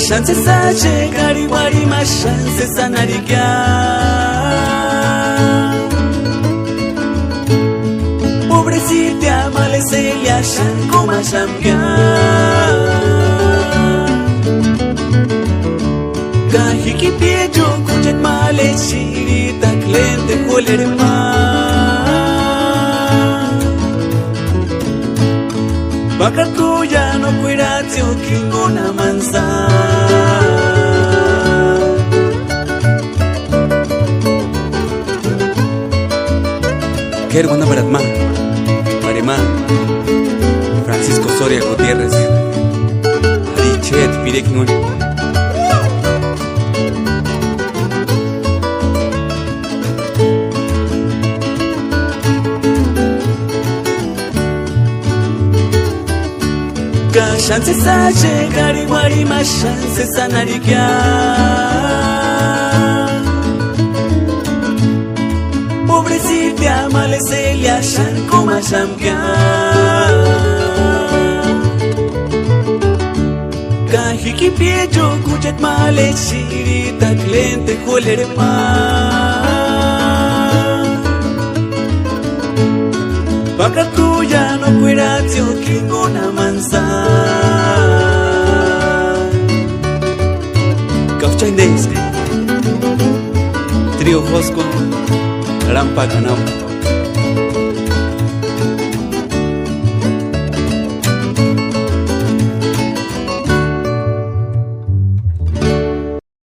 Chance sache gari wari ma chance sanarikya Pobrecita maleselia shan kuma shamkya Kahiki piejo kuchet male shiri taklente kolerma Baka tuya no cuirate o kingona mansa Kerwana Baratma, Marema, Francisco Soria Gutiérrez, Arichet Pireknun. Chance sache gari wari ma chance sanarikya Pobrecita maleselia shan kuma shamkya Kahiki piejo kuchet male shiri taklente kolerma Baka tuya no cuirate o kingona mansa Kafchaindeis Trio Josco Rampa Ganao